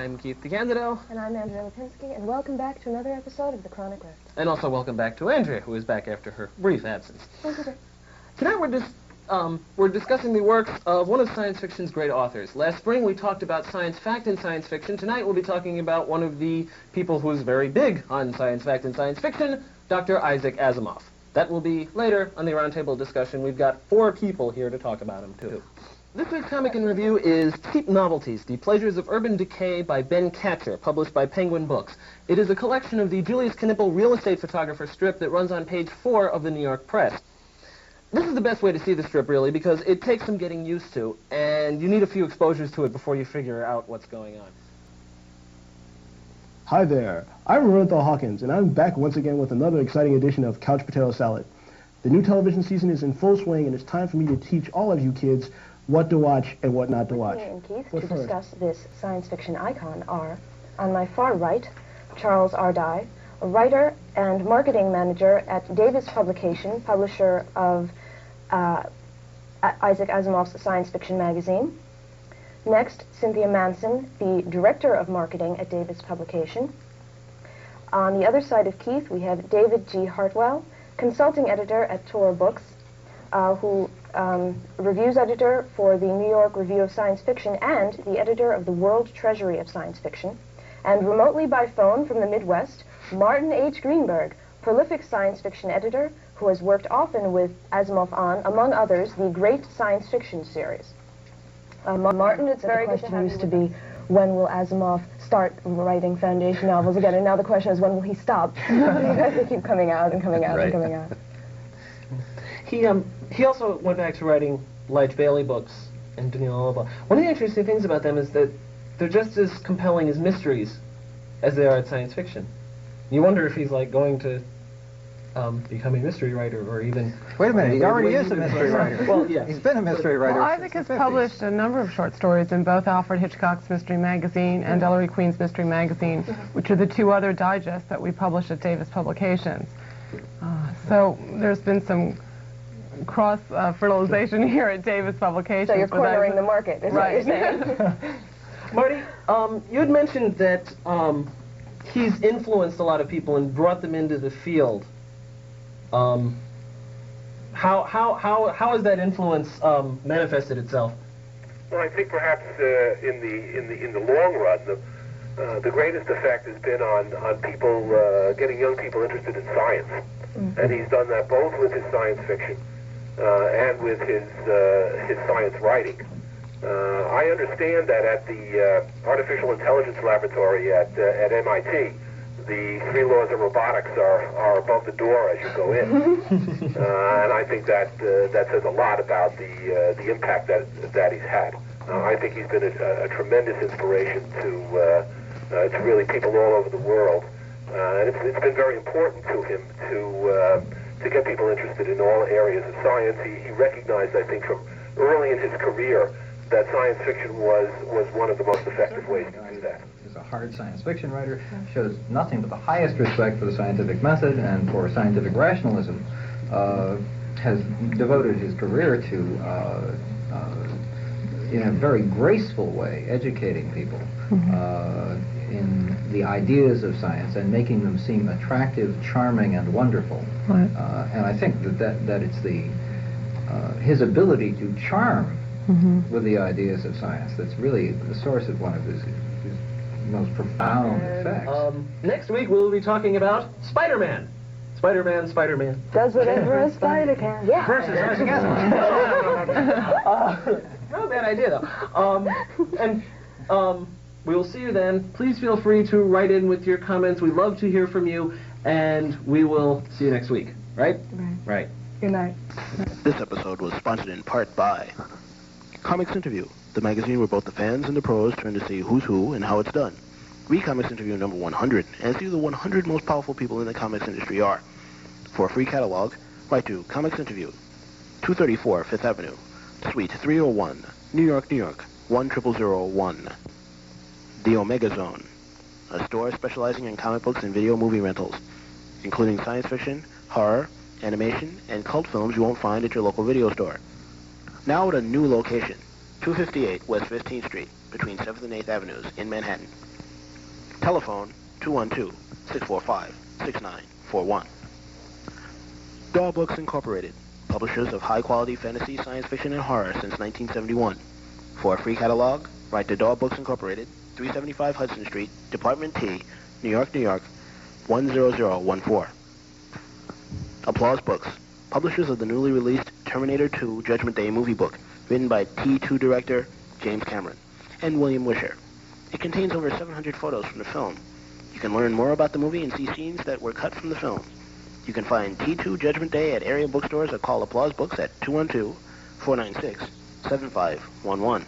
I'm Keith DeCandido. And I'm Andrea Lipinski, and welcome back to another episode of The Chronic Rift. And also welcome back to Andrea, who is back after her brief absence. Thank you. Tonight we're discussing the works of one of science fiction's great authors. Last spring we talked about science fact and science fiction. Tonight we'll be talking about one of the people who's very big on science fact and science fiction, Dr. Isaac Asimov. That will be later on the roundtable discussion. We've got 4 people here to talk about him, too. This week's comic in review is Cheap Novelties, The Pleasures of Urban Decay by Ben Katcher, published by Penguin Books. It is a collection of the Julius Knipple real estate photographer strip that runs on page 4 of the New York Press. This is the best way to see the strip, really, because it takes some getting used to, and you need a few exposures to it before you figure out what's going on. Hi there, I'm Roberto Hawkins, and I'm back once again with another exciting edition of Couch Potato Salad. The new television season is in full swing, and it's time for me to teach all of you kids what to watch and what not to watch. Me and Keith to discuss this science fiction icon are, on my far right, Charles Ardai, a writer and marketing manager at Davis Publication, publisher of Isaac Asimov's science fiction magazine. Next, Cynthia Manson, the director of marketing at Davis Publication. On the other side of Keith, we have David G. Hartwell, consulting editor at Tor Books, who reviews editor for the New York Review of Science Fiction and the editor of the World Treasury of Science Fiction. And remotely by phone from the Midwest, Martin H. Greenberg, prolific science fiction editor who has worked often with Asimov on, among others, the Great Science Fiction series. Martin, it's very good to have you. The question used to be, when will Asimov start writing foundation novels again? And now the question is, when will he stop? Because they keep coming out and coming out and coming out. He also went back to writing Lige Bailey books and Daniel Loba. One of the interesting things about them is that they're just as compelling as mysteries as they are at science fiction. You wonder if he's like going to become a mystery writer or even... Wait a minute, he already is a mystery writer. Well, yeah. He's been a mystery writer. Well, Isaac has published a number of short stories in both Alfred Hitchcock's Mystery Magazine and Ellery Queen's Mystery Magazine, which are the 2 other digests that we publish at Davis Publications. So there's been some cross-fertilization here at Davis Publications. So you're cornering the market, is what you're saying. Marty, you had mentioned that he's influenced a lot of people and brought them into the field. How has that influence manifested itself? Well, I think perhaps in the long run, the greatest effect has been on people getting young people interested in science, and he's done that both with his science fiction and with his science writing. I understand that at the Artificial Intelligence Laboratory at MIT, the 3 laws of robotics are above the door as you go in, and I think that says a lot about the impact that he's had. I think he's been a tremendous inspiration to really people all over the world, and it's been very important to him to get people interested in all areas of science. He recognized, I think, from early in his career that science fiction was one of the most effective ways to do that. He's a hard science fiction writer, shows nothing but the highest respect for the scientific method and for scientific rationalism, has devoted his career to, in a very graceful way, educating people in the ideas of science and making them seem attractive, charming, and wonderful. Right. And I think that it's his ability to charm with the ideas of science that's really the source of one of his most profound effects. Next week we'll be talking about Spider-Man. Spider-Man. Does whatever a spider can. Yeah. Versus Isaac Asimov. Not a bad idea, though. We will see you then. Please feel free to write in with your comments. We love to hear from you, and we will see you next week. Right? Right. Good night. This episode was sponsored in part by Comics Interview, the magazine where both the fans and the pros turn to see who's who and how it's done. Read Comics Interview number 100 and see who the 100 most powerful people in the comics industry are. For a free catalog, write to Comics Interview, 234 Fifth Avenue, Suite 301, New York, 10001. The Omega Zone, a store specializing in comic books and video movie rentals, including science fiction, horror, animation, and cult films you won't find at your local video store. Now at a new location, 258 West 15th Street, between 7th and 8th Avenues in Manhattan. Telephone 212-645-6941. Daw Books Incorporated, publishers of high-quality fantasy, science fiction, and horror since 1971. For a free catalog, write to Daw Books Incorporated, 375 Hudson Street, Department T, New York, New York, 10014. Applause Books, publishers of the newly released Terminator 2 Judgment Day movie book, written by T2 director James Cameron and William Wisher. It contains over 700 photos from the film. You can learn more about the movie and see scenes that were cut from the film. You can find T2 Judgment Day at area bookstores or call Applause Books at 212-496-7511.